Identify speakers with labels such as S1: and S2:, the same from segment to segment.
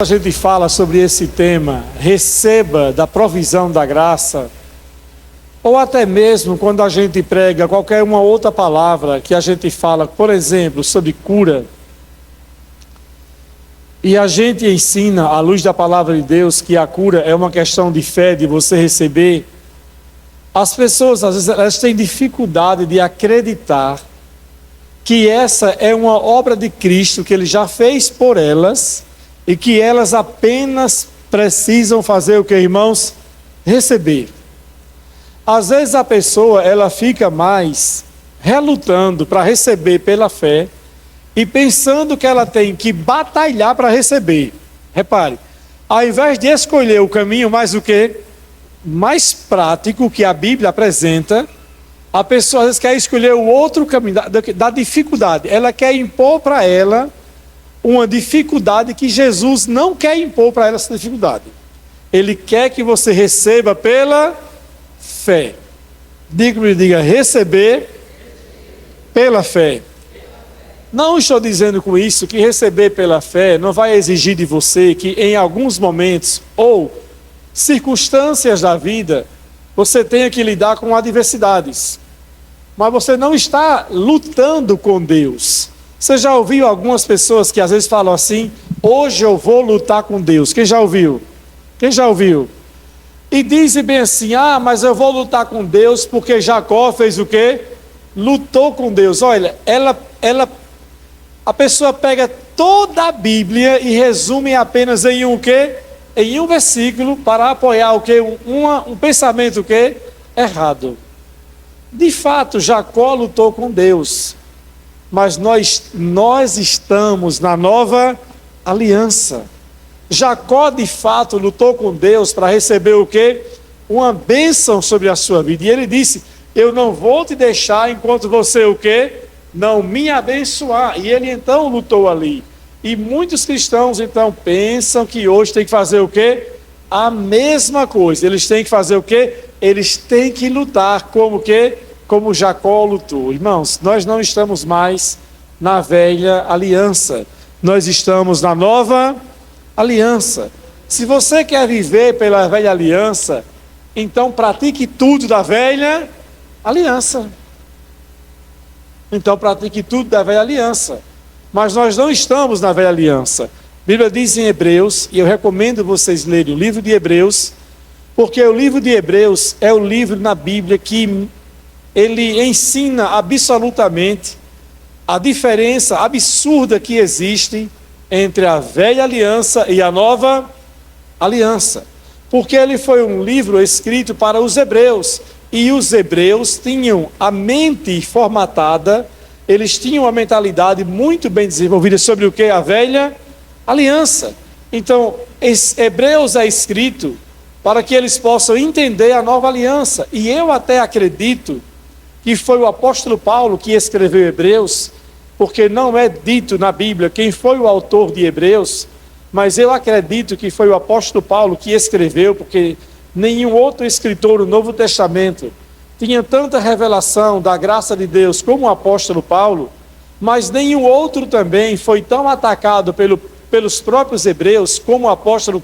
S1: A gente fala sobre esse tema, receba da provisão da graça, ou até mesmo quando a gente prega qualquer uma outra palavra que a gente fala, por exemplo, sobre cura, e a gente ensina, à luz da palavra de Deus, que a cura é uma questão de fé, de você receber, as pessoas, às vezes, elas têm dificuldade de acreditar que essa é uma obra de Cristo, que Ele já fez por elas, e que elas apenas precisam fazer o que, irmãos? Receber. Às vezes a pessoa, ela fica mais relutando para receber pela fé e pensando que ela tem que batalhar para receber. Repare, ao invés de escolher o caminho mais o quê? Mais prático que a Bíblia apresenta, a pessoa às vezes quer escolher o outro caminho da dificuldade. Ela quer impor para ela uma dificuldade que Jesus não quer impor para ela essa dificuldade. Ele quer que você receba pela fé. Diga, receber pela fé. Não estou dizendo com isso que receber pela fé não vai exigir de você que em alguns momentos ou circunstâncias da vida você tenha que lidar com adversidades. Mas você não está lutando com Deus. Você já ouviu algumas pessoas que às vezes falam assim: hoje eu vou lutar com Deus? Quem já ouviu? Quem já ouviu? E dizem bem assim: ah, mas eu vou lutar com Deus porque Jacó fez o quê? Lutou com Deus. Olha, a pessoa pega toda a Bíblia e resume apenas em um quê? Em um versículo para apoiar o quê? Um pensamento o quê? Errado. De fato, Jacó lutou com Deus. Mas nós estamos na nova aliança. Jacó de fato lutou com Deus para receber o quê? Uma bênção sobre a sua vida. E ele disse: eu não vou te deixar enquanto você o quê? Não me abençoar. E ele então lutou ali. E muitos cristãos então pensam que hoje tem que fazer o quê? A mesma coisa. Eles têm que fazer o quê? Eles têm que lutar como o quê? Como Jacó lutou. Irmãos, nós não estamos mais na velha aliança. Nós estamos na nova aliança. Se você quer viver pela velha aliança, então pratique tudo da velha aliança. Então pratique tudo da velha aliança. Mas nós não estamos na velha aliança. A Bíblia diz em Hebreus, e eu recomendo vocês lerem o livro de Hebreus, porque o livro de Hebreus é o livro na Bíblia que ele ensina absolutamente a diferença absurda que existe entre a velha aliança e a nova aliança. Porque ele foi um livro escrito para os hebreus. E os hebreus tinham a mente formatada, eles tinham a mentalidade muito bem desenvolvida sobre o que? A velha aliança. Então, Hebreus é escrito para que eles possam entender a nova aliança. E eu até acredito que foi o apóstolo Paulo que escreveu Hebreus, porque não é dito na Bíblia quem foi o autor de Hebreus, mas eu acredito que foi o apóstolo Paulo que escreveu, porque nenhum outro escritor do Novo Testamento tinha tanta revelação da graça de Deus como o apóstolo Paulo, mas nenhum outro também foi tão atacado pelos próprios hebreus como o apóstolo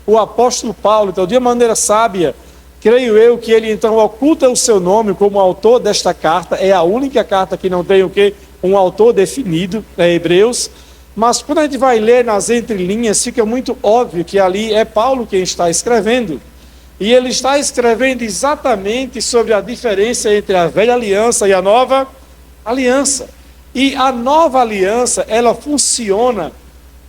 S1: o apóstolo Paulo. Então, de uma maneira sábia, creio eu que ele então oculta o seu nome como autor desta carta. É a única carta que não tem o quê? Um autor definido, é Hebreus. Mas quando a gente vai ler nas entrelinhas, fica muito óbvio que ali é Paulo quem está escrevendo. E ele está escrevendo exatamente sobre a diferença entre a velha aliança e a nova aliança. E a nova aliança, ela funciona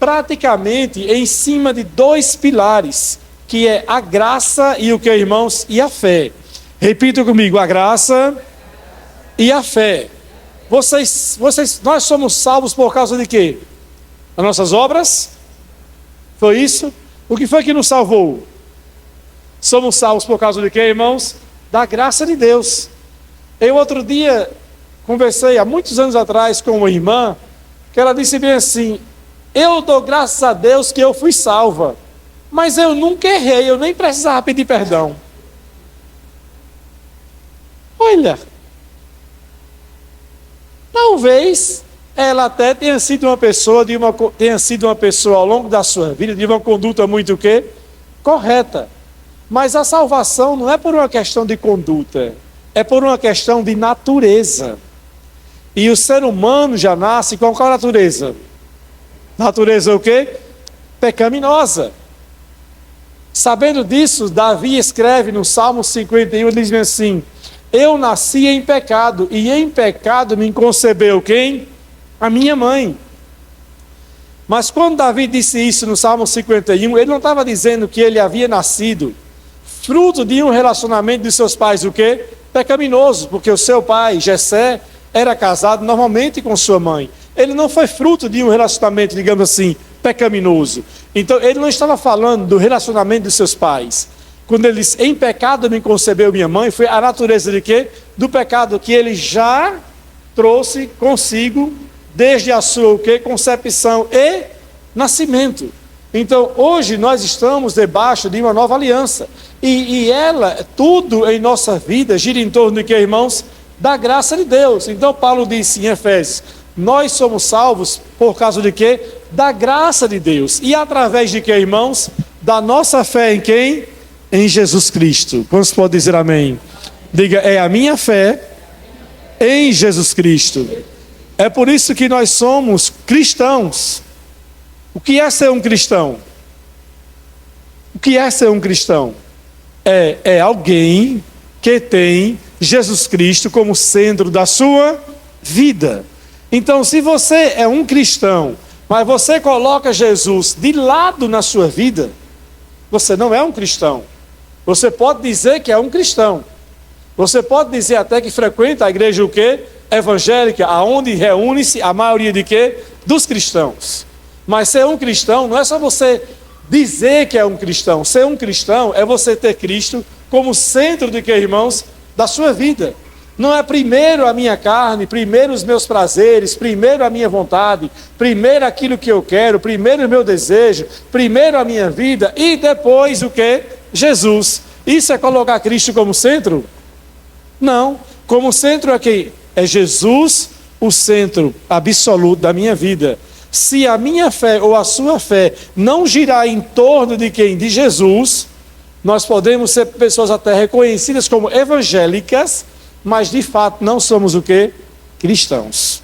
S1: praticamente em cima de dois pilares, que é a graça e o que, irmãos? E a fé. Repita comigo: a graça e a fé. Nós somos salvos por causa de quê? As nossas obras? Foi isso? O que foi que nos salvou? Somos salvos por causa de quê, irmãos? Da graça de Deus. Eu outro dia conversei, há muitos anos atrás, com uma irmã, que ela disse bem assim: eu dou graças a Deus que eu fui salva, mas eu nunca errei, eu nem precisava pedir perdão. Olha, talvez ela até tenha sido uma pessoa ao longo da sua vida de uma conduta muito o quê? Correta. Mas a salvação não é por uma questão de conduta, é por uma questão de natureza. E o ser humano já nasce com qual natureza? Natureza o quê? Pecaminosa. Sabendo disso, Davi escreve no Salmo 51, ele diz assim: eu nasci em pecado, e em pecado me concebeu quem? A minha mãe. Mas quando Davi disse isso no Salmo 51, ele não estava dizendo que ele havia nascido fruto de um relacionamento de seus pais, o quê? Pecaminoso, porque o seu pai, Jessé, era casado normalmente com sua mãe. Ele não foi fruto de um relacionamento, digamos assim, pecaminoso. Então, ele não estava falando do relacionamento de seus pais. Quando ele disse, em pecado me concebeu minha mãe, foi a natureza de quê? Do pecado que ele já trouxe consigo desde a sua o quê? Concepção e nascimento. Então, hoje nós estamos debaixo de uma nova aliança. E ela, tudo em nossa vida gira em torno de quê, irmãos? Da graça de Deus. Então, Paulo disse em Efésios, nós somos salvos por causa de quê? Da graça de Deus. E através de quê, irmãos? Da nossa fé em quem? Em Jesus Cristo. Quantos podem dizer amém? Diga, é a minha fé em Jesus Cristo. É por isso que nós somos cristãos. O que é ser um cristão? O que é ser um cristão? É alguém que tem Jesus Cristo como centro da sua vida. Então, se você é um cristão, mas você coloca Jesus de lado na sua vida, você não é um cristão. Você pode dizer que é um cristão. Você pode dizer até que frequenta a igreja o quê? Evangélica, aonde reúne-se a maioria de quê? Dos cristãos. Mas ser um cristão não é só você dizer que é um cristão. Ser um cristão é você ter Cristo como centro de quê, irmãos? Da sua vida. Não é primeiro a minha carne, primeiro os meus prazeres, primeiro a minha vontade, primeiro aquilo que eu quero, primeiro o meu desejo, primeiro a minha vida e depois o quê? Jesus. Isso é colocar Cristo como centro? Não. Como centro é quem? É Jesus o centro absoluto da minha vida. Se a minha fé ou a sua fé não girar em torno de quem? De Jesus, nós podemos ser pessoas até reconhecidas como evangélicas, mas de fato não somos o quê? Cristãos.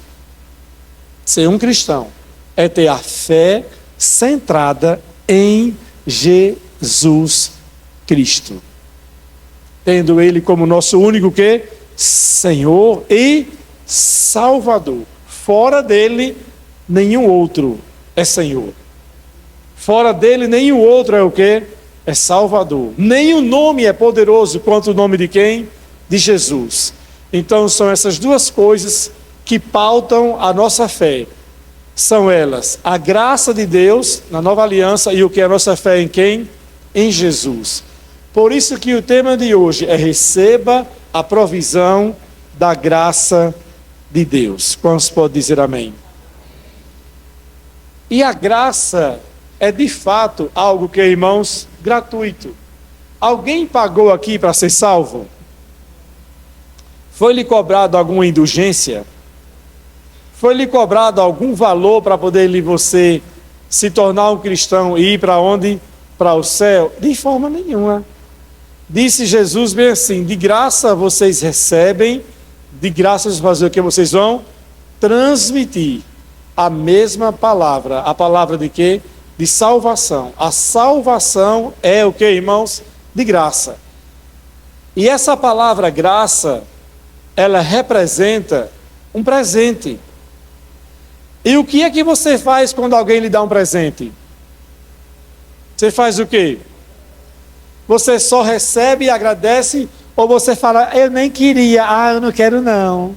S1: Ser um cristão é ter a fé centrada em Jesus Cristo. Tendo Ele como nosso único quê? Senhor e Salvador. Fora dele, nenhum outro é Senhor. Fora dele, nenhum outro é o quê? É Salvador. Nenhum nome é poderoso quanto o nome de quem? De Jesus. Então são essas duas coisas que pautam a nossa fé. São elas a graça de Deus na nova aliança e o que é a nossa fé em quem? Em Jesus. Por isso que o tema de hoje é receba a provisão da graça de Deus. Quantos podem dizer amém? E a graça é de fato algo que, irmãos, gratuito. Alguém pagou aqui para ser salvo? Foi-lhe cobrado alguma indulgência? Foi-lhe cobrado algum valor para poder você se tornar um cristão e ir para onde? Para o céu? De forma nenhuma. Disse Jesus bem assim, de graça vocês recebem, de graça fazer o que vocês vão? Transmitir a mesma palavra. A palavra de quê? De salvação. A salvação é o que, irmãos? De graça. E essa palavra graça, ela representa um presente. E o que é que você faz quando alguém lhe dá um presente? Você faz o quê? Você só recebe e agradece, ou você fala, eu nem queria, eu não quero não.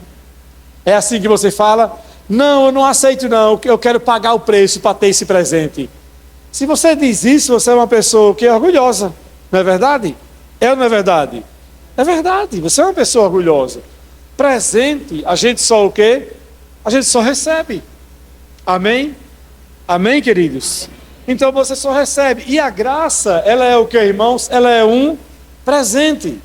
S1: É assim que você fala? Não, eu não aceito não, eu quero pagar o preço para ter esse presente. Se você diz isso, você é uma pessoa que é orgulhosa, não é verdade? É ou não é verdade? É verdade, você é uma pessoa orgulhosa. Presente, a gente só o quê? A gente só recebe. Amém? Amém, queridos? Então você só recebe. E a graça, ela é o que, irmãos? Ela é um presente.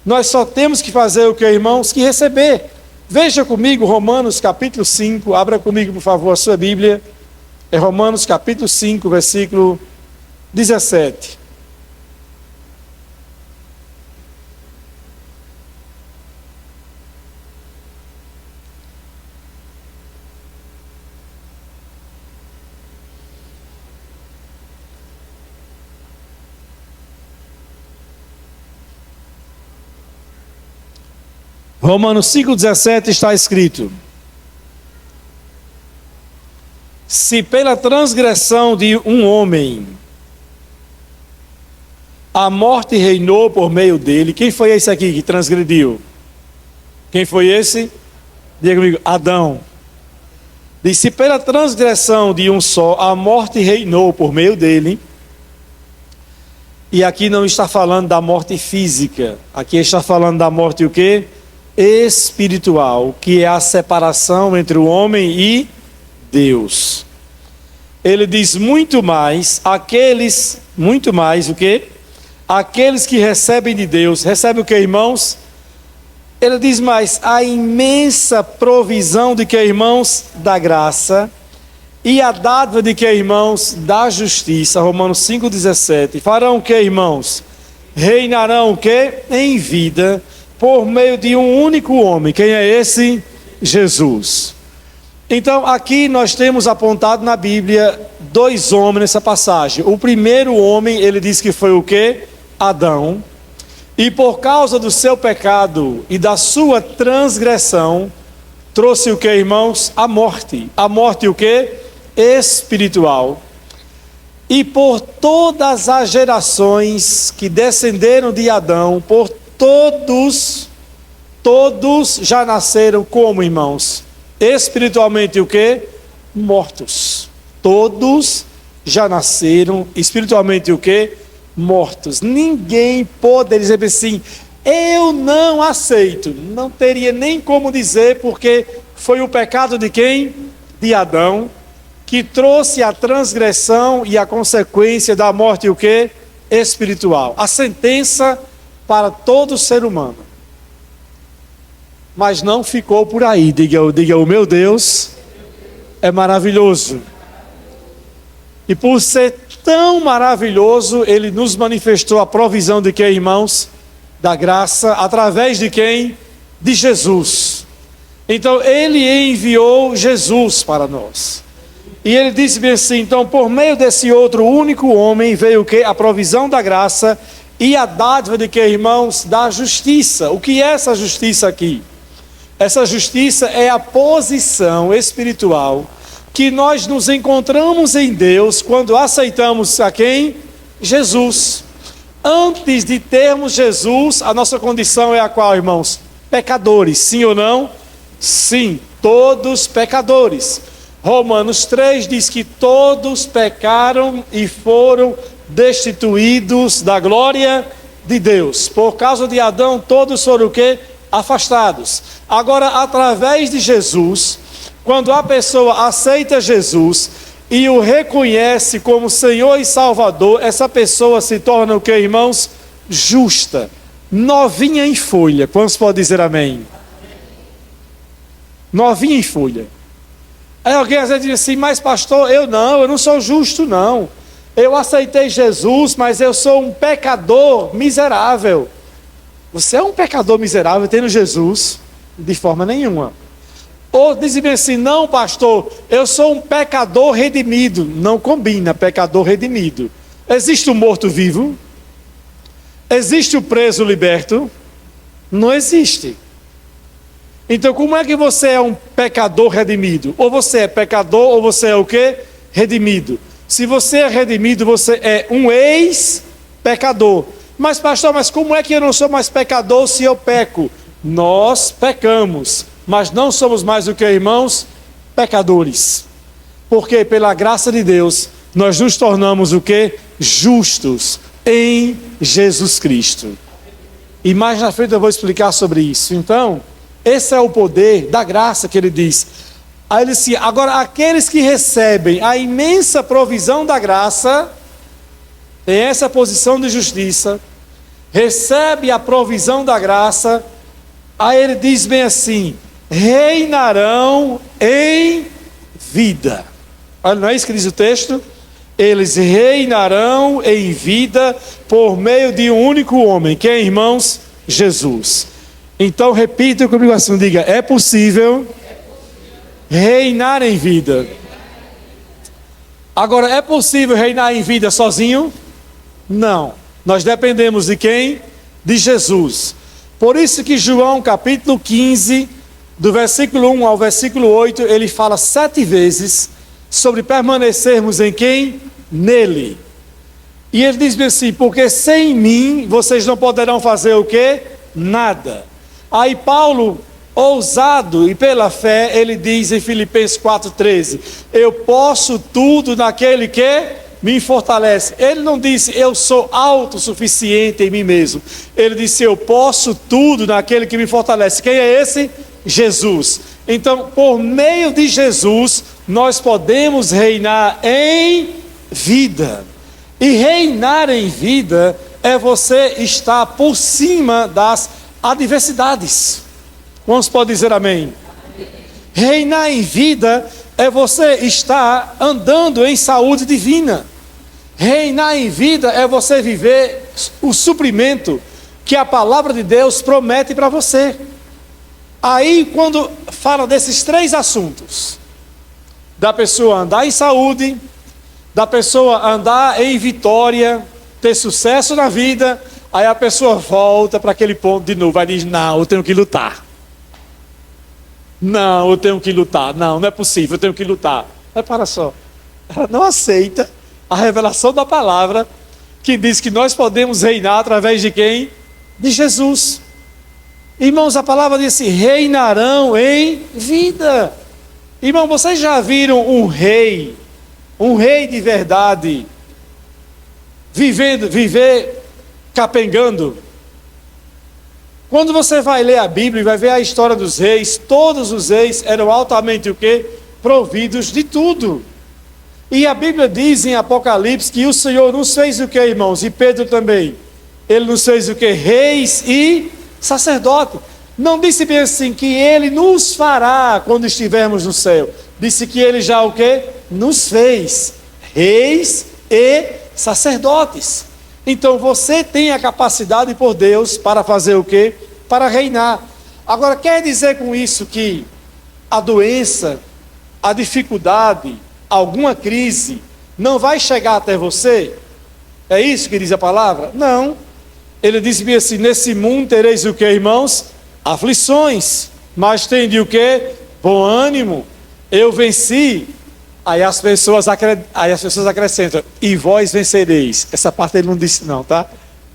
S1: Nós só temos que fazer o que, irmãos? Que receber. Veja comigo Romanos capítulo 5, abra comigo por favor a sua Bíblia, é Romanos capítulo 5, versículo 17. Romanos 5,17 está escrito: se pela transgressão de um homem a morte reinou por meio dele, quem foi esse aqui que transgrediu? Quem foi esse? Diga comigo, Adão. Diz, se pela transgressão de um só a morte reinou por meio dele, e aqui não está falando da morte física, aqui está falando da morte o quê? Espiritual, que é a separação entre o homem e Deus. Ele diz muito mais o quê? Aqueles que recebem de Deus, recebem o que, irmãos? Ele diz mais, a imensa provisão de que, irmãos? Da graça, e a dádiva de que, irmãos? Da justiça, Romanos 5,17, farão o que, irmãos? Reinarão o que? Em vida, por meio de um único homem. Quem é esse? Jesus. Então aqui nós temos apontado na Bíblia dois homens nessa passagem. O primeiro homem, ele diz que foi o quê? Adão. E por causa do seu pecado e da sua transgressão, trouxe o que, irmãos? A morte. A morte o quê? Espiritual. E por todas as gerações que descenderam de Adão, por todos já nasceram como, irmãos? Espiritualmente o quê? Mortos. Todos já nasceram espiritualmente o quê? Mortos. Ninguém pode dizer assim, eu não aceito. Não teria nem como dizer, porque foi o pecado de quem? De Adão, que trouxe a transgressão e a consequência da morte o quê? Espiritual. A sentença para todo ser humano. Mas não ficou por aí. Diga o meu Deus é maravilhoso. E por ser tão maravilhoso, ele nos manifestou a provisão de quem, irmãos? Da graça, através de quem? De Jesus. Então ele enviou Jesus para nós. E ele disse bem assim, então por meio desse outro único homem veio o quê? A provisão da graça e a dádiva de que, irmãos? Da justiça. O que é essa justiça aqui? Essa justiça é a posição espiritual que nós nos encontramos em Deus quando aceitamos a quem? Jesus. Antes de termos Jesus, a nossa condição é a qual, irmãos? Pecadores, sim ou não? Sim, todos pecadores. Romanos 3 diz que todos pecaram e foram destituídos da glória de Deus. Por causa de Adão, todos foram o quê? Afastados. Agora, através de Jesus, quando a pessoa aceita Jesus e o reconhece como Senhor e Salvador, essa pessoa se torna o que, irmãos? Justa, novinha em folha. Quantos podem dizer amém? Novinha em folha. Aí alguém às vezes diz assim, mas pastor, eu não sou justo não. Eu aceitei Jesus, mas eu sou um pecador miserável. Você é um pecador miserável tendo Jesus? De forma nenhuma. Ou dizem assim, não pastor, eu sou um pecador redimido. Não combina, pecador redimido. Existe o morto-vivo? Existe o preso liberto? Não existe. Então como é que você é um pecador redimido? Ou você é pecador, ou você é o quê? Redimido. Se você é redimido, você é um ex-pecador. Mas pastor, mas como é que eu não sou mais pecador se eu peco? Nós pecamos, mas não somos mais o que, irmãos? Pecadores. Porque pela graça de Deus, nós nos tornamos o que? Justos em Jesus Cristo. E mais na frente eu vou explicar sobre isso. Então, esse é o poder da graça que ele diz. Aí ele disse, agora aqueles que recebem a imensa provisão da graça, tem essa posição de justiça, recebe a provisão da graça, aí ele diz bem assim, reinarão em vida. Olha, não é isso que diz o texto? Eles reinarão em vida por meio de um único homem. Quem, irmãos? Jesus. Então repita comigo assim, diga: é possível reinar em vida. Agora, é possível reinar em vida sozinho? Não. Nós dependemos de quem? De Jesus. Por isso que João capítulo 15, do versículo 1 ao versículo 8, ele fala 7 vezes sobre permanecermos em quem? Nele. E ele diz assim: porque sem mim vocês não poderão fazer o quê? Nada. Aí Paulo, ousado e pela fé, ele diz em Filipenses 4,13: eu posso tudo naquele que me fortalece. Ele não disse eu sou autossuficiente em mim mesmo. Ele disse eu posso tudo naquele que me fortalece. Quem é esse? Jesus. Então, por meio de Jesus, nós podemos reinar em vida. E reinar em vida é você estar por cima das adversidades. Quantos podem dizer amém? Reinar em vida é você estar andando em saúde divina. Reinar em vida é você viver o suprimento que a palavra de Deus promete para você. Aí, quando fala desses 3 assuntos, da pessoa andar em saúde, da pessoa andar em vitória, ter sucesso na vida, aí a pessoa volta para aquele ponto de novo, aí diz: não, eu tenho que lutar. Não, eu tenho que lutar. Não, não é possível, eu tenho que lutar. Mas para só, ela não aceita a revelação da palavra, que diz que nós podemos reinar através de quem? De Jesus. Irmãos, a palavra diz assim: reinarão em vida. Irmão, vocês já viram um rei de verdade, viver capengando? Quando você vai ler a Bíblia e vai ver a história dos reis, todos os reis eram altamente o quê? Providos de tudo. E a Bíblia diz em Apocalipse que o Senhor nos fez o quê, irmãos? E Pedro também. Ele nos fez o quê? Reis e sacerdote. Não disse bem assim que ele nos fará quando estivermos no céu. Disse que ele já o quê? Nos fez reis e sacerdotes. Então você tem a capacidade por Deus para fazer o quê? Para reinar. Agora, quer dizer com isso que a doença, a dificuldade, alguma crise não vai chegar até você? É isso que diz a palavra? Não. Ele diz bem assim: nesse mundo tereis o que, irmãos? Aflições. Mas tende o que? Bom ânimo. Eu venci. Aí as pessoas acrescentam: e vós vencereis. Essa parte ele não disse não, tá?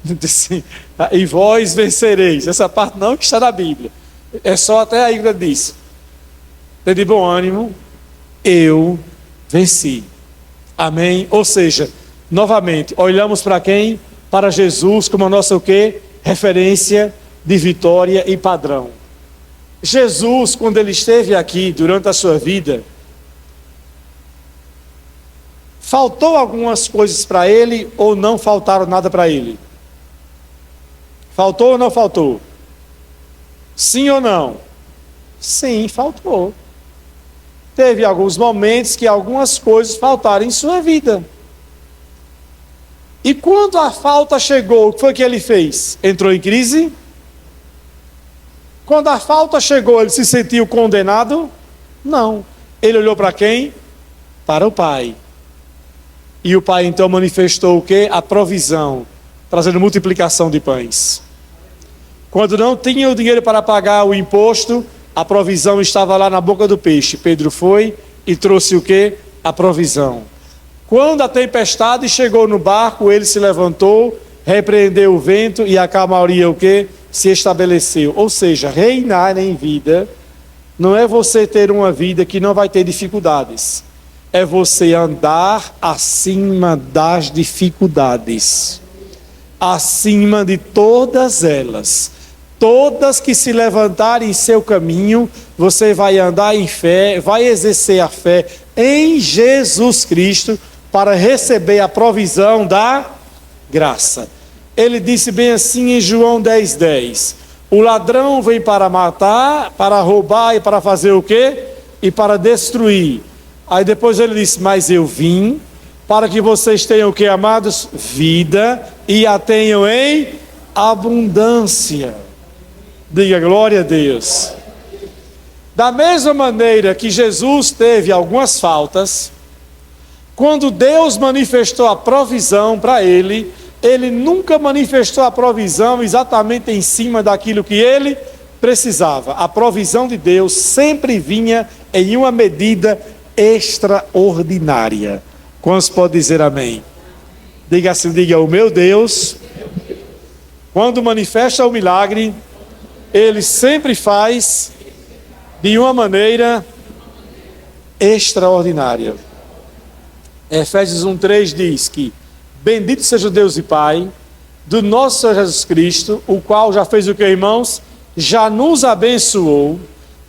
S1: Não disse, e vós vencereis. Essa parte não está na Bíblia. É só até aí que ele diz: de bom ânimo, eu venci. Amém? Ou seja, novamente, olhamos para quem? Para Jesus como a nossa o quê? Referência de vitória e padrão. Jesus, quando ele esteve aqui durante a sua vida, faltou algumas coisas para ele ou não faltaram nada para ele? Faltou ou não faltou? Sim ou não? Sim, faltou. Teve alguns momentos que algumas coisas faltaram em sua vida. E quando a falta chegou, o que foi que ele fez? Entrou em crise? Quando a falta chegou, ele se sentiu condenado? Não. Ele olhou para quem? Para o Pai. E o Pai então manifestou o quê? A provisão, trazendo multiplicação de pães. Quando não tinha o dinheiro para pagar o imposto, a provisão estava lá na boca do peixe. Pedro foi e trouxe o quê? A provisão. Quando a tempestade chegou no barco, ele se levantou, repreendeu o vento e a calmaria o quê? Se estabeleceu. Ou seja, reinar em vida não é você ter uma vida que não vai ter dificuldades. É você andar acima das dificuldades, acima de todas elas. Todas que se levantarem em seu caminho, você vai andar em fé, vai exercer a fé em Jesus Cristo para receber a provisão da graça. Ele disse bem assim em João 10:10: O ladrão vem para matar, para roubar e para fazer o quê? E para destruir. Aí depois ele disse, mas eu vim para que vocês tenham o que, amados? Vida e a tenham em abundância. Diga glória a Deus. Da mesma maneira que Jesus teve algumas faltas, quando Deus manifestou a provisão para ele, ele nunca manifestou a provisão exatamente em cima daquilo que ele precisava. A provisão de Deus sempre vinha em uma medida extraordinária. Quantos podem dizer amém? Diga assim, diga, o meu Deus, quando manifesta o milagre, ele sempre faz de uma maneira extraordinária. Efésios 1:3 diz que bendito seja o Deus e Pai do nosso Senhor Jesus Cristo, o qual já fez o que, irmãos? Já nos abençoou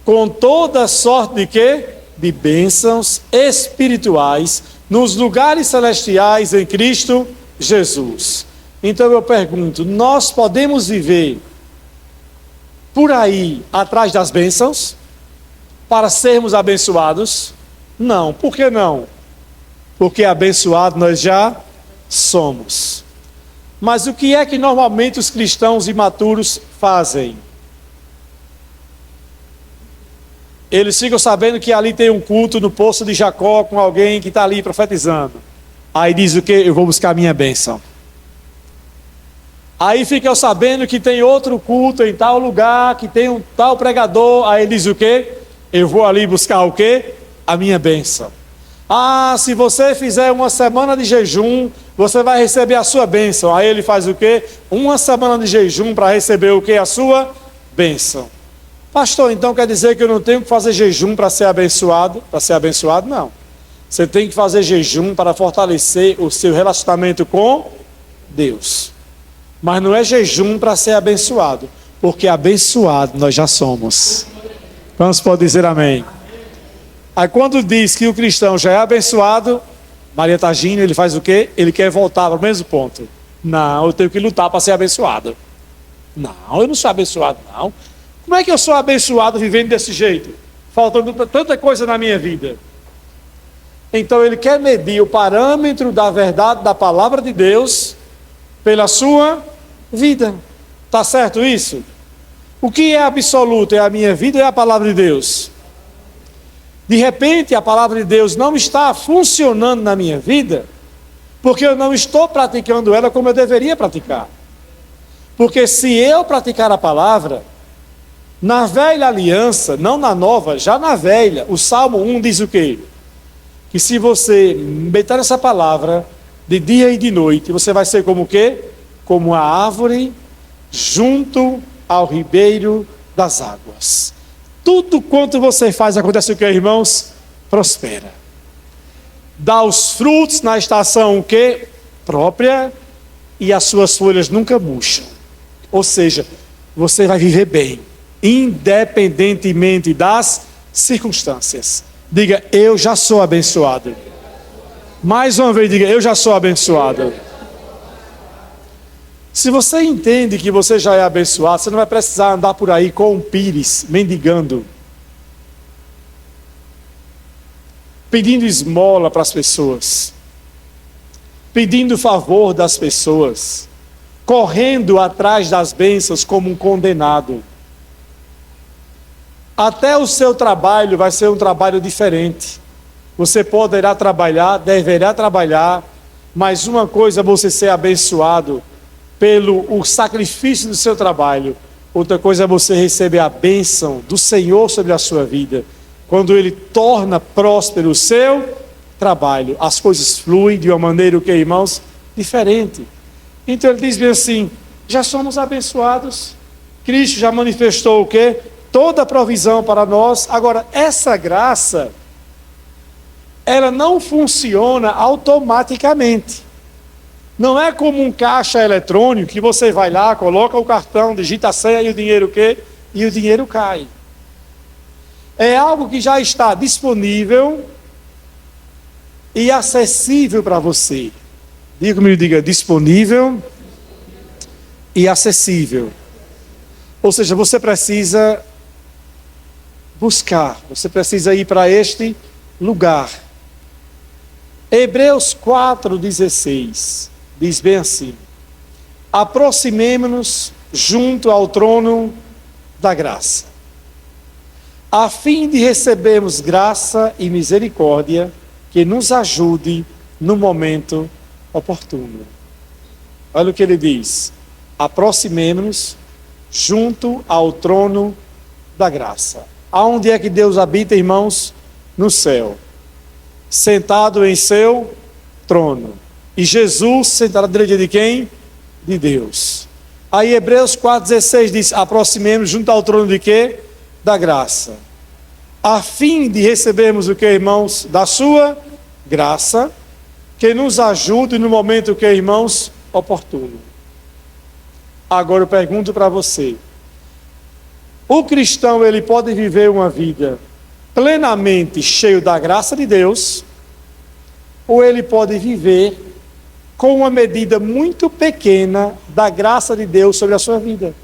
S1: com toda sorte de quê? De bênçãos espirituais nos lugares celestiais em Cristo Jesus. Então eu pergunto, nós podemos viver por aí atrás das bênçãos para sermos abençoados? Não. Por que não? Porque abençoado nós já somos. Mas o que é que normalmente os cristãos imaturos fazem? Eles ficam sabendo que ali tem um culto no Poço de Jacó com alguém que está ali profetizando. Aí diz o quê? Eu vou buscar a minha bênção. Aí ficam sabendo que tem outro culto em tal lugar, que tem um tal pregador. Aí diz o quê? Eu vou ali buscar o quê? A minha bênção. Ah, se você fizer uma semana de jejum, você vai receber a sua bênção. Aí ele faz o quê? Uma semana de jejum para receber o quê? A sua bênção. Pastor, então quer dizer que eu não tenho que fazer jejum para ser abençoado? Para ser abençoado, não. Você tem que fazer jejum para fortalecer o seu relacionamento com Deus. Mas não é jejum para ser abençoado, porque abençoado nós já somos. Vamos poder dizer amém? Aí quando diz que o cristão já é abençoado, Maria Tagino, ele faz o quê? Ele quer voltar para o mesmo ponto. Não, eu tenho que lutar para ser abençoado. Não, eu não sou abençoado, não. Como é que eu sou abençoado vivendo desse jeito? Faltando tanta coisa na minha vida. Então ele quer medir o parâmetro da verdade da palavra de Deus pela sua vida. Está certo isso? O que é absoluto? É a minha vida ou é a palavra de Deus? De repente a palavra de Deus não está funcionando na minha vida, porque eu não estou praticando ela como eu deveria praticar. Porque se eu praticar a palavra, na velha aliança, não na nova, já na velha, o Salmo 1 diz o quê? Que se você meditar essa palavra de dia e de noite, você vai ser como o quê? Como a árvore junto ao ribeiro das águas. Tudo quanto você faz acontece o quê, irmãos? Prospera. Dá os frutos na estação o quê? Própria, e as suas folhas nunca murcham. Ou seja, você vai viver bem, independentemente das circunstâncias. Diga, eu já sou abençoado. Mais uma vez, diga, eu já sou abençoado. Se você entende que você já é abençoado, você não vai precisar andar por aí com um pires, mendigando, pedindo esmola para as pessoas, pedindo favor das pessoas, correndo atrás das bênçãos como um condenado. Até o seu trabalho vai ser um trabalho diferente. Você poderá trabalhar, deverá trabalhar, mas uma coisa é você ser abençoado pelo o sacrifício do seu trabalho. Outra coisa é você receber a bênção do Senhor sobre a sua vida. Quando Ele torna próspero o seu trabalho, as coisas fluem de uma maneira, o que, irmãos? Diferente. Então ele diz bem assim, já somos abençoados. Cristo já manifestou o quê? Toda a provisão para nós. Agora, essa graça, ela não funciona automaticamente. Não é como um caixa eletrônico que você vai lá, coloca o cartão, digita a senha e o dinheiro o quê? E o dinheiro cai. É algo que já está disponível e acessível para você. Diga comigo, diga, disponível e acessível. Ou seja, você precisa buscar, você precisa ir para este lugar. Hebreus 4,16 diz bem assim: aproximemo-nos junto ao trono da graça, a fim de recebermos graça e misericórdia que nos ajude no momento oportuno. Olha o que ele diz: aproximemo-nos junto ao trono da graça. Aonde é que Deus habita, irmãos? No céu, sentado em seu trono. E Jesus sentado à direita de quem? De Deus. Aí Hebreus 4,16 diz: aproximemos junto ao trono de quê? Da graça, a fim de recebermos o que, irmãos? Da sua graça, que nos ajude no momento que, irmãos? Oportuno. Agora eu pergunto para você: o cristão, ele pode viver uma vida plenamente cheio da graça de Deus, ou ele pode viver com uma medida muito pequena da graça de Deus sobre a sua vida?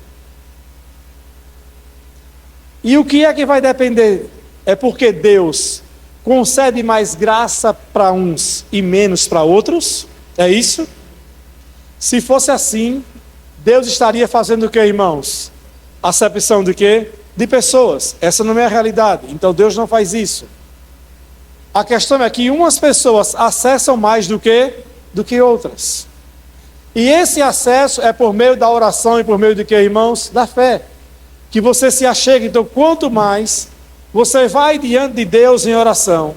S1: E o que é que vai depender? É porque Deus concede mais graça para uns e menos para outros? É isso? Se fosse assim, Deus estaria fazendo o que, irmãos? Acepção de quê? De pessoas. Essa não é a realidade. Então Deus não faz isso. A questão é que umas pessoas acessam mais do que outras. E esse acesso é por meio da oração e por meio de quê, irmãos? Da fé. Que você se achegue. Então, quanto mais você vai diante de Deus em oração,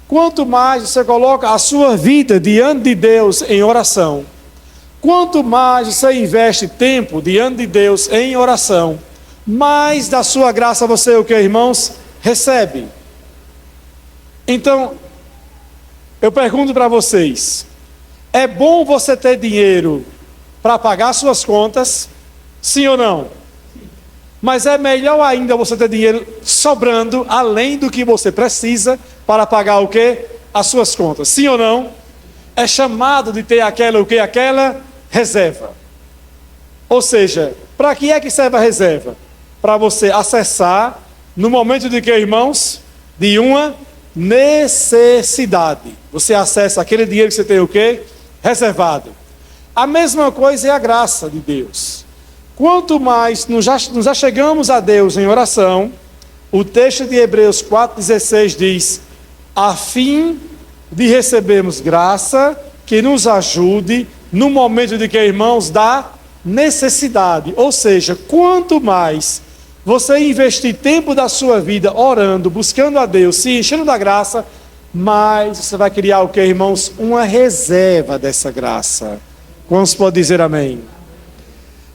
S1: quanto mais você coloca a sua vida diante de Deus em oração, quanto mais você investe tempo diante de Deus em oração, mais da sua graça você, o que, irmãos? Recebe. Então, eu pergunto para vocês: é bom você ter dinheiro para pagar suas contas? Sim ou não? Mas é melhor ainda você ter dinheiro sobrando, além do que você precisa, para pagar o quê? As suas contas. Sim ou não? É chamado de ter aquela, o quê? Aquela reserva. Ou seja, para que é que serve a reserva? Para você acessar no momento de que, irmãos? De uma necessidade. Você acessa aquele dinheiro que você tem o quê? Reservado. A mesma coisa é a graça de Deus. Quanto mais nos achegamos a Deus em oração, o texto de Hebreus 4,16 diz: a fim de recebermos graça que nos ajude no momento de que, irmãos? Da necessidade. Ou seja, quanto mais você investir tempo da sua vida orando, buscando a Deus, se enchendo da graça, mais você vai criar o que, irmãos? Uma reserva dessa graça. Quantos podem dizer amém?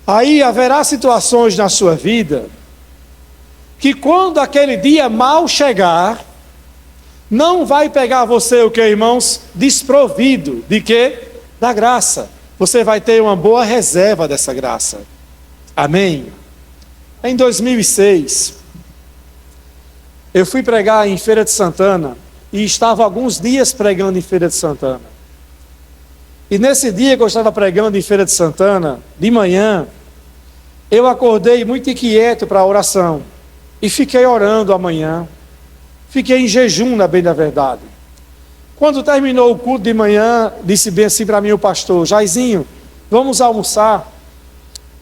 S1: Aí haverá situações na sua vida que, quando aquele dia mal chegar, não vai pegar você, o que, irmãos? Desprovido de quê? Da graça. Você vai ter uma boa reserva dessa graça. Amém? Em 2006, eu fui pregar em Feira de Santana e estava alguns dias pregando em Feira de Santana. E nesse dia que eu estava pregando em Feira de Santana, de manhã, eu acordei muito inquieto para a oração. E fiquei orando amanhã. Fiquei em jejum, na bem da verdade. Quando terminou o culto de manhã, disse bem assim para mim o pastor: Jairzinho, vamos almoçar?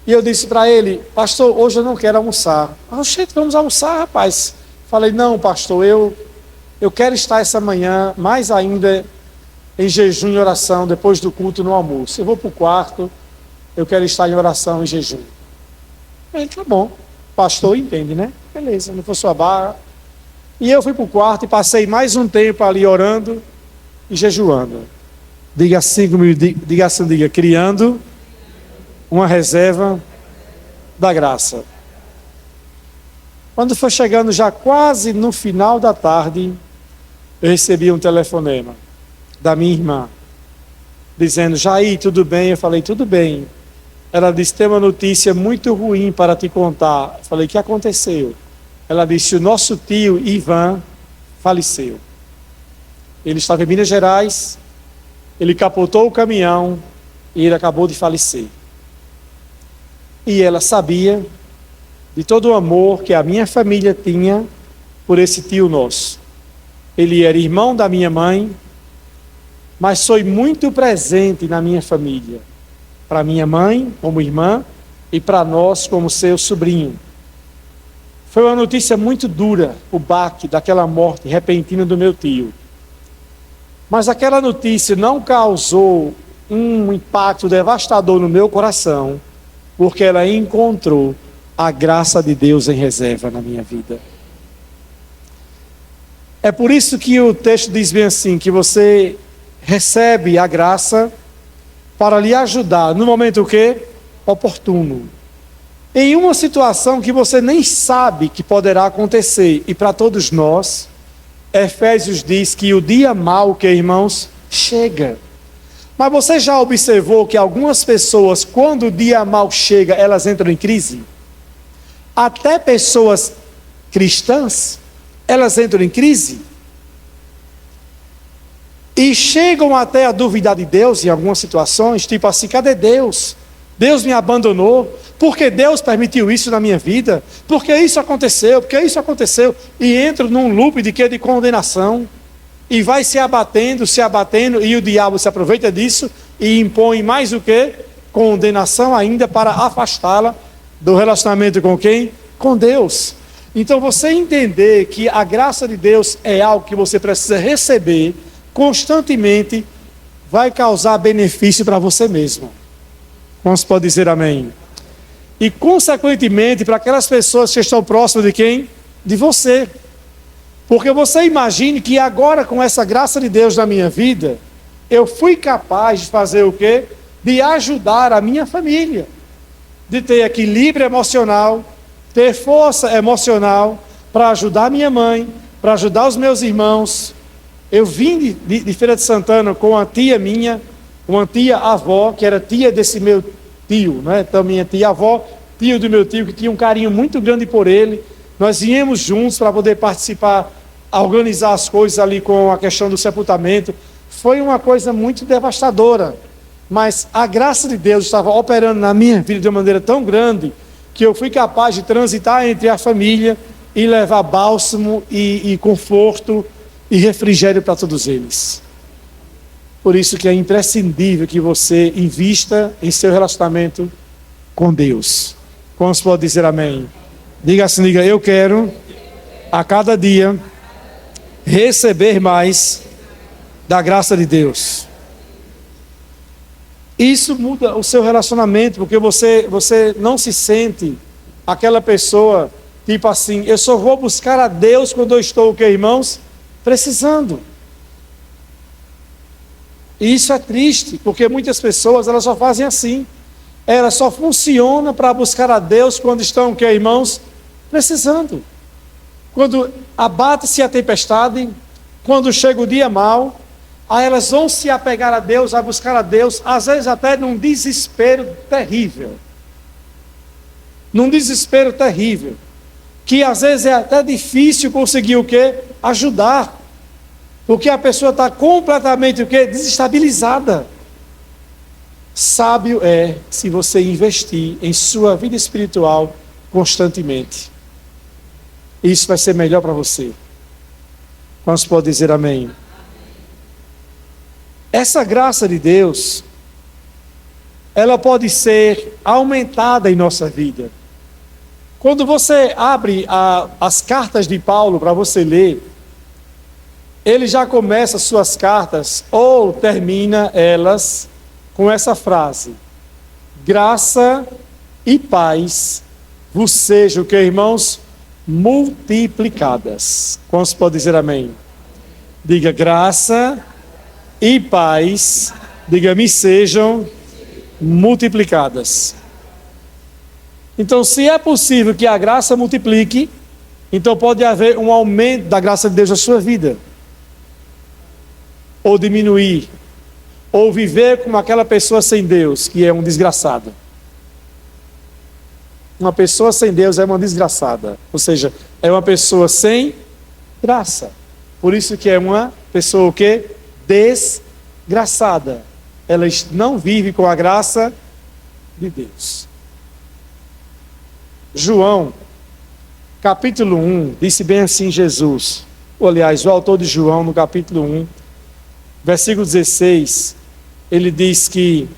S1: E eu disse para ele: pastor, hoje eu não quero almoçar. Gente, vamos almoçar, rapaz. Falei: não, pastor, eu quero estar essa manhã, mais ainda, em jejum e oração, depois do culto no almoço. Eu vou para o quarto, eu quero estar em oração e jejum. Ele: tá bom, pastor entende, né? Beleza, não for sua barra. E eu fui para o quarto e passei mais um tempo ali orando e jejuando. Diga assim comigo, diga, criando uma reserva da graça. Quando foi chegando já quase no final da tarde, eu recebi um telefonema da minha irmã, dizendo: Jair, tudo bem? Eu falei: tudo bem. Ela disse: tem uma notícia muito ruim para te contar. Eu falei: o que aconteceu? Ela disse: o nosso tio Ivan faleceu. Ele estava em Minas Gerais, ele capotou o caminhão e ele acabou de falecer. E ela sabia de todo o amor que a minha família tinha por esse tio nosso. Ele era irmão da minha mãe, mas foi muito presente na minha família. Para minha mãe, como irmã, e para nós, como seu sobrinho. Foi uma notícia muito dura, o baque daquela morte repentina do meu tio. Mas aquela notícia não causou um impacto devastador no meu coração, porque ela encontrou a graça de Deus em reserva na minha vida. É por isso que o texto diz bem assim, que você recebe a graça para lhe ajudar no momento o quê? Oportuno. Em uma situação que você nem sabe que poderá acontecer, e para todos nós, Efésios diz que o dia mau, que irmãos, chega. Mas você já observou que algumas pessoas, quando o dia mau chega, elas entram em crise? Até pessoas cristãs, elas entram em crise. E chegam até a duvidar de Deus em algumas situações, tipo assim, cadê Deus? Deus me abandonou, porque Deus permitiu isso na minha vida, porque isso aconteceu, e entro num loop de quê? De condenação, e vai se abatendo, e o diabo se aproveita disso, e impõe mais o quê? Condenação ainda para afastá-la do relacionamento com quem? Com Deus. Então você entender que a graça de Deus é algo que você precisa receber constantemente, vai causar benefício para você mesmo. Como se pode dizer amém? E consequentemente para aquelas pessoas que estão próximas de quem? De você. Porque você imagine que agora com essa graça de Deus na minha vida, eu fui capaz de fazer o quê? De ajudar a minha família. De ter equilíbrio emocional, ter força emocional para ajudar minha mãe, para ajudar os meus irmãos. Eu vim de Feira de Santana com uma tia minha, uma tia-avó, que era tia desse meu tio, né? Então minha tia-avó, tio do meu tio, que tinha um carinho muito grande por ele. Nós íamos juntos para poder participar, organizar as coisas ali com a questão do sepultamento. Foi uma coisa muito devastadora, mas a graça de Deus estava operando na minha vida de uma maneira tão grande, que eu fui capaz de transitar entre a família e levar bálsamo e conforto e refrigério para todos eles. Por isso que é imprescindível que você invista em seu relacionamento com Deus. Como se pode dizer amém? Diga assim, diga, eu quero a cada dia receber mais da graça de Deus. Isso muda o seu relacionamento, porque você não se sente aquela pessoa, tipo assim, eu só vou buscar a Deus quando eu estou, o que, irmãos? Precisando. E isso é triste, porque muitas pessoas, elas só fazem assim. Elas só funcionam para buscar a Deus quando estão, o que, irmãos? Precisando. Quando abate-se a tempestade, quando chega o dia mau, aí elas vão se apegar a Deus, a buscar a Deus, às vezes até num desespero terrível. Num desespero terrível. Que às vezes é até difícil conseguir o quê? Ajudar. Porque a pessoa está completamente o quê? Desestabilizada. Sábio é se você investir em sua vida espiritual constantemente. Isso vai ser melhor para você. Quantos podem dizer amém? Essa graça de Deus, ela pode ser aumentada em nossa vida. Quando você abre as cartas de Paulo para você ler, ele já começa suas cartas, ou termina elas, com essa frase: graça e paz vos sejam, que irmãos, multiplicadas. Quantos podem dizer amém? Diga, graça e paz, diga, me sejam multiplicadas. Então, se é possível que a graça multiplique, então pode haver um aumento da graça de Deus na sua vida. Ou diminuir, ou viver como aquela pessoa sem Deus, que é um desgraçado. Uma pessoa sem Deus é uma desgraçada, ou seja, é uma pessoa sem graça. Por isso que é uma pessoa o quê? Desgraçada. Ela não vive com a graça de Deus. João, capítulo 1, disse bem assim Jesus, ou, aliás, o autor de João, no capítulo 1, versículo 16, ele diz que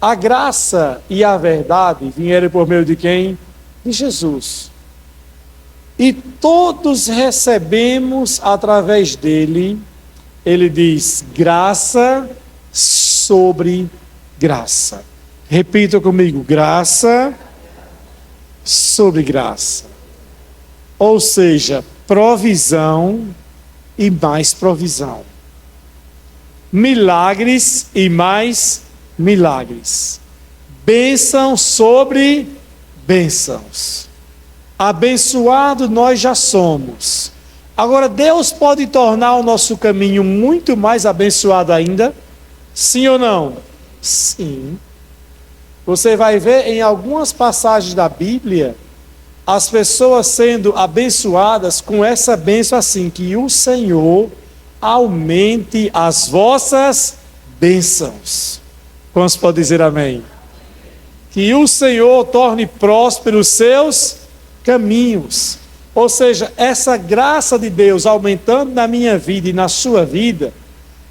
S1: a graça e a verdade vieram por meio de quem? De Jesus. E todos recebemos através dele, ele diz, graça sobre graça. Repita comigo, graça sobre graça. Ou seja, provisão e mais provisão. Milagres e mais milagres. Bênção sobre bênçãos. Abençoado nós já somos. Agora, Deus pode tornar o nosso caminho muito mais abençoado ainda? Sim ou não? Sim. Você vai ver em algumas passagens da Bíblia as pessoas sendo abençoadas com essa bênção assim, que o Senhor aumente as vossas bênçãos. Quantos podem dizer amém? Que o Senhor torne prósperos os seus caminhos. Ou seja, essa graça de Deus aumentando na minha vida e na sua vida,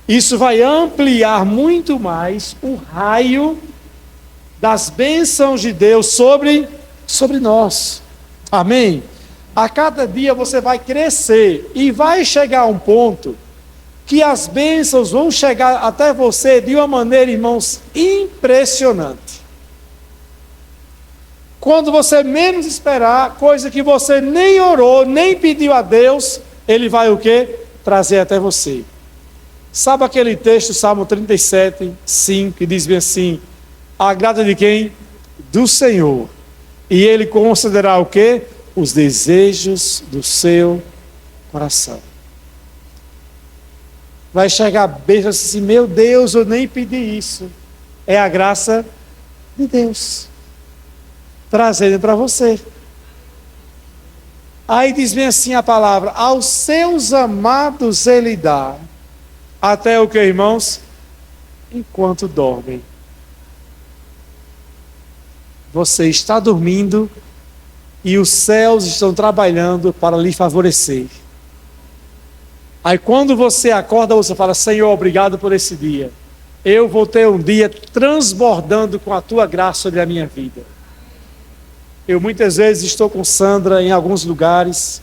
S1: isso vai ampliar muito mais o raio das bênçãos de Deus sobre nós. Amém? A cada dia você vai crescer e vai chegar a um ponto que as bênçãos vão chegar até você de uma maneira, irmãos, impressionante. Quando você menos esperar, coisa que você nem orou, nem pediu a Deus, Ele vai o quê? Trazer até você. Sabe aquele texto, Salmo 37, 5, que diz bem assim, a graça de quem? Do Senhor. E Ele concederá o quê? Os desejos do seu coração. Vai chegar a bênção assim, meu Deus, eu nem pedi isso. É a graça de Deus trazendo para você. Aí diz bem assim a palavra, aos seus amados Ele dá, até o que, irmãos? Enquanto dormem. Você está dormindo e os céus estão trabalhando para lhe favorecer. Aí quando você acorda, você fala, Senhor, obrigado por esse dia. Eu vou ter um dia transbordando com a tua graça sobre a minha vida. Eu muitas vezes estou com Sandra em alguns lugares.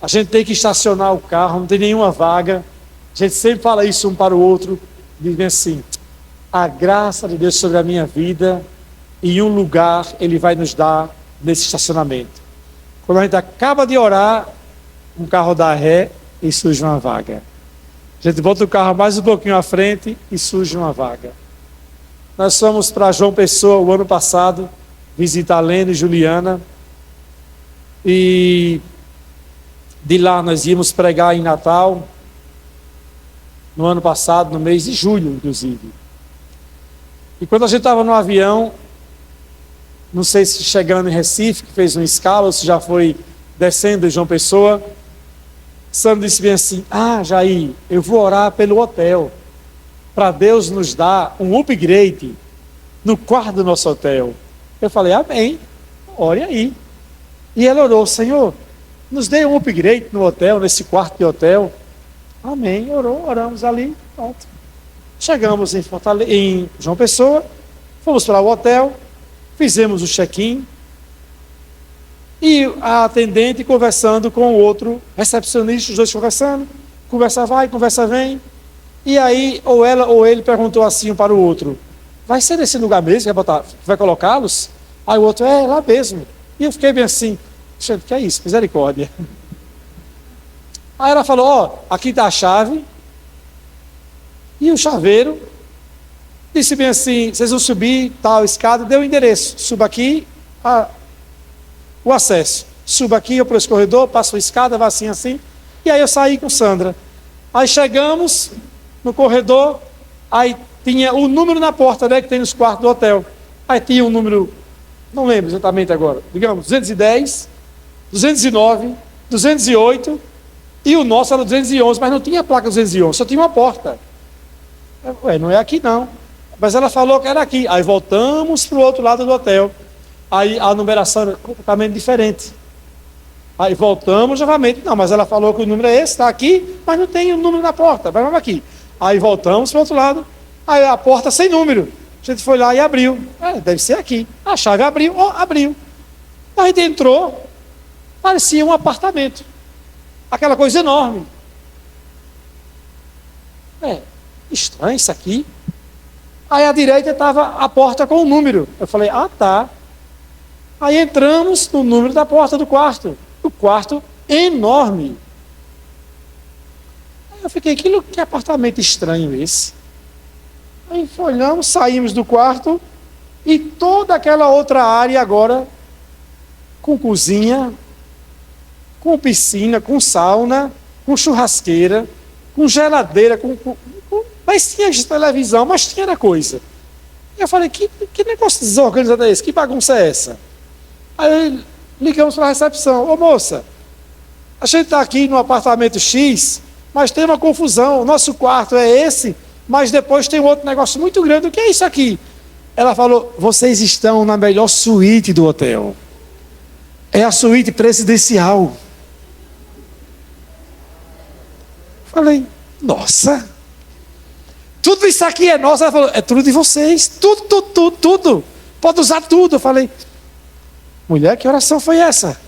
S1: A gente tem que estacionar o carro, não tem nenhuma vaga. A gente sempre fala isso um para o outro. Diz assim, a graça de Deus sobre a minha vida, em um lugar Ele vai nos dar nesse estacionamento. Quando a gente acaba de orar, um carro dá ré e surge uma vaga. A gente volta o carro mais um pouquinho à frente e surge uma vaga. Nós fomos para João Pessoa o ano passado, visitar Lena e Juliana, e de lá nós íamos pregar em Natal, no ano passado, no mês de julho, inclusive. E quando a gente estava no avião, não sei se chegando em Recife, que fez uma escala, ou se já foi descendo em João Pessoa, Sandro disse bem assim, Jair, eu vou orar pelo hotel, para Deus nos dar um upgrade no quarto do nosso hotel. Eu falei, amém, ore aí. E ela orou, Senhor, nos dê um upgrade no hotel, nesse quarto de hotel. Amém, oramos ali, pronto. Chegamos em João Pessoa, fomos para o hotel, fizemos o check-in, e a atendente conversando com o outro recepcionista, os dois conversando, conversa vai, conversa vem, e aí ou ela ou ele perguntou assim um para o outro, vai ser nesse lugar mesmo que vai colocá-los? Aí o outro, lá mesmo. E eu fiquei bem assim, o que é isso? Misericórdia. Aí ela falou, aqui está a chave, e o chaveiro, disse bem assim, vocês vão subir, tal escada, deu o endereço, suba aqui, o acesso, suba aqui, eu para esse corredor, passo a escada, vai assim, assim, e aí eu saí com Sandra. Aí chegamos no corredor, aí tinha o número na porta, né, que tem nos quartos do hotel. Aí tinha um número, não lembro exatamente agora, digamos, 210, 209, 208, e o nosso era 211, mas não tinha placa 211, só tinha uma porta. Não é aqui não. Mas ela falou que era aqui. Aí voltamos para o outro lado do hotel. Aí a numeração era completamente diferente. Aí voltamos novamente. Não, mas ela falou que o número é esse, está aqui, mas não tem o número na porta. Vamos aqui. Aí voltamos para o outro lado. Aí a porta sem número. A gente foi lá e abriu. Deve ser aqui. A chave abriu. Abriu. A gente entrou. Parecia um apartamento. Aquela coisa enorme. Estranho isso aqui. Aí à direita estava a porta com o número. Eu falei, tá. Aí entramos no número da porta do quarto. O quarto enorme. Aí eu fiquei, que apartamento estranho esse. Aí olhamos, saímos do quarto e toda aquela outra área agora com cozinha, com piscina, com sauna, com churrasqueira, com geladeira, mas tinha de televisão, mas tinha coisa. Eu falei, que negócio desorganizado é esse? Que bagunça é essa? Aí ligamos para a recepção. Ô moça, a gente está aqui no apartamento X, mas tem uma confusão. O nosso quarto é esse, mas depois tem um outro negócio muito grande. O que é isso aqui? Ela falou, vocês estão na melhor suíte do hotel. É a suíte presidencial. Falei, nossa, tudo isso aqui é nosso. Ela falou, é tudo de vocês, tudo. Pode usar tudo. Eu falei, mulher, que oração foi essa?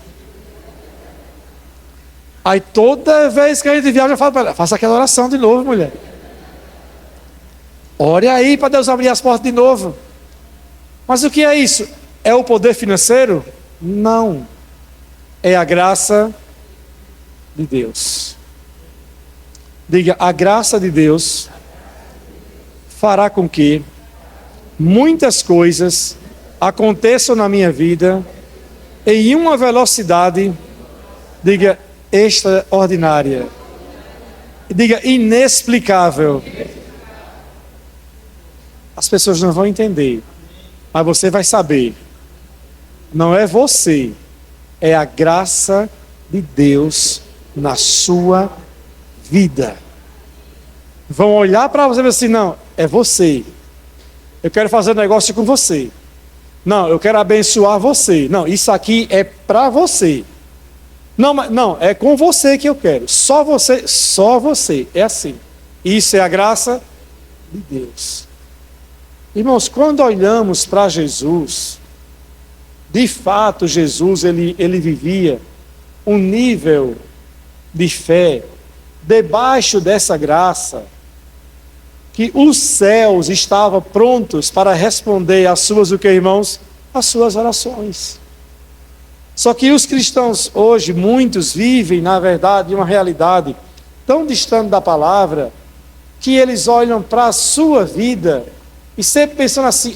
S1: Aí toda vez que a gente viaja, eu falo para ela, faça aquela oração de novo, mulher. Ore aí para Deus abrir as portas de novo. Mas o que é isso? É o poder financeiro? Não. É a graça de Deus. Diga, a graça de Deus fará com que muitas coisas aconteçam na minha vida em uma velocidade, diga, extraordinária. Diga, inexplicável. As pessoas não vão entender, mas você vai saber. Não é você, é a graça de Deus na sua vida. Vão olhar para você e dizer assim, não, é você. Eu quero fazer um negócio com você. Não, eu quero abençoar você. Não, isso aqui é para você. Não, é com você que eu quero. Só você. É assim. Isso é a graça de Deus. Irmãos, quando olhamos para Jesus, de fato Jesus ele vivia um nível de fé debaixo dessa graça, que os céus estavam prontos para responder às suas, o que, irmãos? As suas orações. Só que os cristãos hoje, muitos vivem, na verdade, uma realidade tão distante da palavra, que eles olham para a sua vida e sempre pensando assim,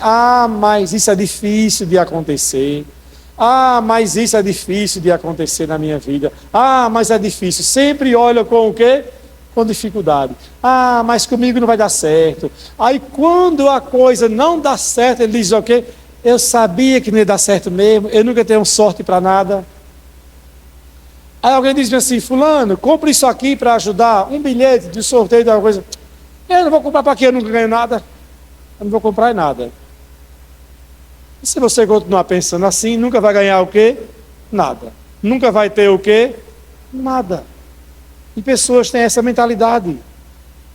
S1: mas isso é difícil de acontecer. Mas isso é difícil de acontecer na minha vida. Mas é difícil. Sempre olham com o quê? Com dificuldade. Mas comigo não vai dar certo. Aí quando a coisa não dá certo, ele diz o quê? Eu sabia que não ia dar certo mesmo, eu nunca tenho sorte para nada. Aí alguém diz assim, fulano, compre isso aqui para ajudar, um bilhete de sorteio de alguma coisa. Eu não vou comprar para quê? Eu nunca ganho nada. Eu não vou comprar nada. E se você continuar pensando assim, nunca vai ganhar o quê? Nada. Nunca vai ter o quê? Nada. E pessoas têm essa mentalidade.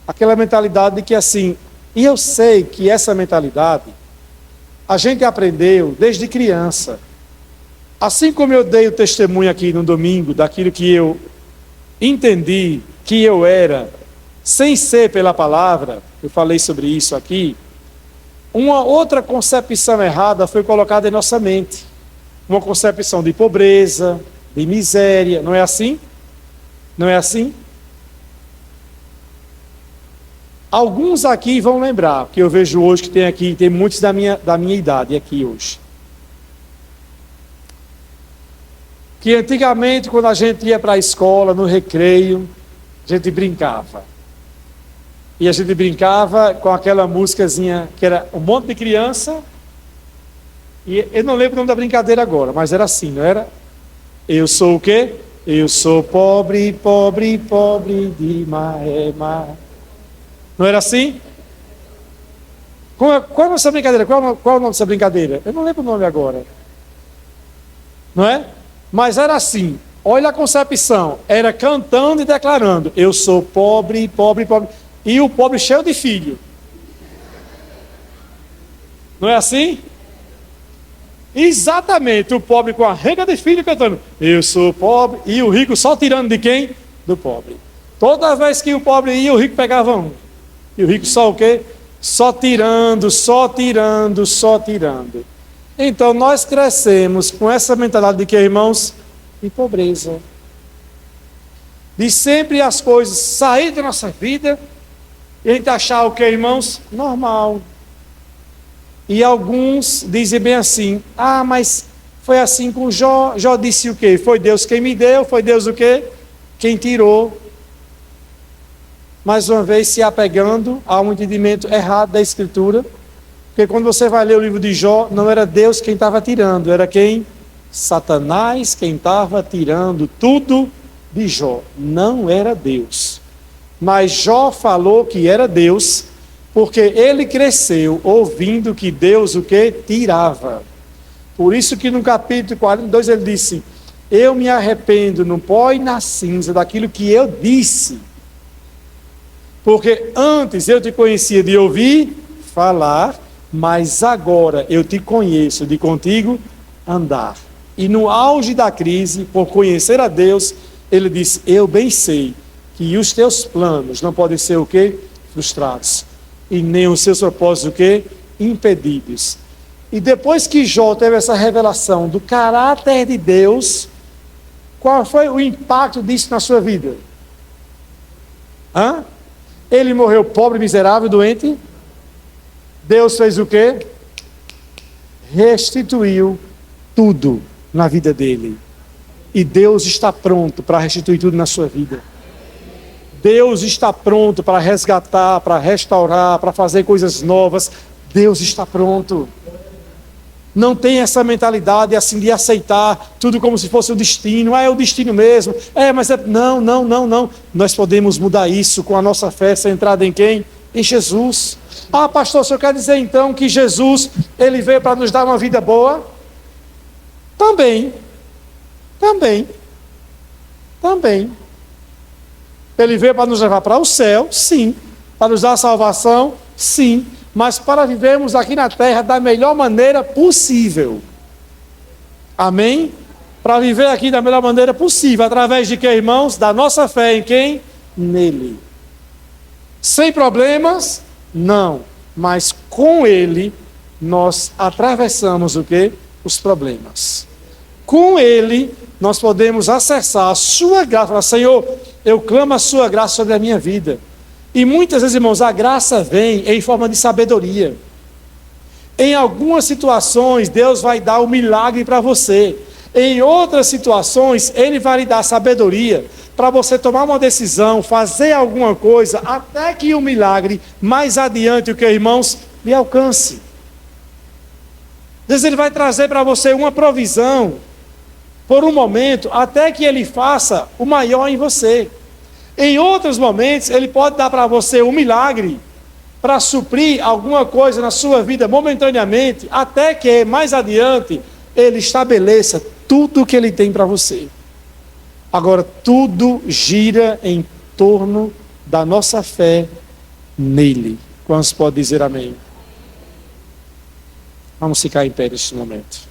S1: Aquela mentalidade de que assim, e eu sei que essa mentalidade, a gente aprendeu desde criança. Assim como eu dei o testemunho aqui no domingo, daquilo que eu entendi que eu era, sem ser pela palavra, eu falei sobre isso aqui, uma outra concepção errada foi colocada em nossa mente. Uma concepção de pobreza, de miséria, não é assim? Não é assim? Alguns aqui vão lembrar, que eu vejo hoje que tem muitos da minha idade aqui hoje. Que antigamente, quando a gente ia para a escola, no recreio, a gente brincava. E a gente brincava com aquela músicazinha que era um monte de criança. E eu não lembro o nome da brincadeira agora, mas era assim, não era? Eu sou o quê? Eu sou pobre, pobre, pobre de Maema. Não era assim? Qual é a nossa brincadeira? Qual é o nome dessa brincadeira? Eu não lembro o nome agora. Não é? Mas era assim. Olha a concepção, era cantando e declarando, eu sou pobre, pobre, pobre, e o pobre cheio de filho. Não é assim? Exatamente, o pobre com a renga de filho cantando, eu sou pobre, e o rico só tirando de quem? Do pobre. Toda vez que o pobre ia, o rico pegava um. E o rico só o quê? Só tirando, só tirando, só tirando. Então nós crescemos com essa mentalidade de que, irmãos? De pobreza. De sempre as coisas saírem da nossa vida e a gente achar o que, irmãos? Normal. E alguns dizem bem assim, mas foi assim com Jó. Jó disse o quê? Foi Deus quem me deu, foi Deus o quê? Quem tirou. Mais uma vez se apegando a um entendimento errado da Escritura, porque quando você vai ler o livro de Jó, não era Deus quem estava tirando, era quem? Satanás quem estava tirando tudo de Jó, não era Deus. Mas Jó falou que era Deus, porque ele cresceu ouvindo que Deus o que? Tirava. Por isso que no capítulo 42 ele disse, eu me arrependo no pó e na cinza daquilo que eu disse. Porque antes eu te conhecia de ouvir falar, mas agora eu te conheço de contigo andar. E no auge da crise, por conhecer a Deus, ele disse, eu bem sei que os teus planos não podem ser o quê? Frustrados. E nem os seus propósitos o quê? Impedidos. E depois que Jó teve essa revelação do caráter de Deus, qual foi o impacto disso na sua vida? Ele morreu pobre, miserável, doente. Deus fez o quê? Restituiu tudo na vida dele. E Deus está pronto para restituir tudo na sua vida. Deus está pronto para resgatar, para restaurar, para fazer coisas novas. Deus está pronto. Não tem essa mentalidade assim de aceitar tudo como se fosse o destino. É o destino mesmo. Mas é... Não. Nós podemos mudar isso com a nossa fé centrada em quem? Em Jesus. Pastor, o senhor quer dizer então que Jesus, ele veio para nos dar uma vida boa? Também. Ele veio para nos levar para o céu? Sim. Para nos dar salvação? Sim. Mas para vivermos aqui na terra da melhor maneira possível. Amém? Para viver aqui da melhor maneira possível. Através de quê, irmãos? Da nossa fé em quem? Nele. Sem problemas? Não. Mas com Ele, nós atravessamos o quê? Os problemas. Com Ele, nós podemos acessar a sua graça. Falar, Senhor, eu clamo a sua graça sobre a minha vida. E muitas vezes, irmãos, a graça vem em forma de sabedoria. Em algumas situações, Deus vai dar o milagre para você. Em outras situações, Ele vai lhe dar sabedoria para você tomar uma decisão, fazer alguma coisa, até que o milagre, mais adiante, o que, irmãos, lhe alcance. Às vezes Ele vai trazer para você uma provisão, por um momento, até que Ele faça o maior em você. Em outros momentos, Ele pode dar para você um milagre para suprir alguma coisa na sua vida momentaneamente, até que mais adiante Ele estabeleça tudo o que Ele tem para você. Agora, tudo gira em torno da nossa fé nele. Quantos podem dizer amém? Vamos ficar em pé neste momento.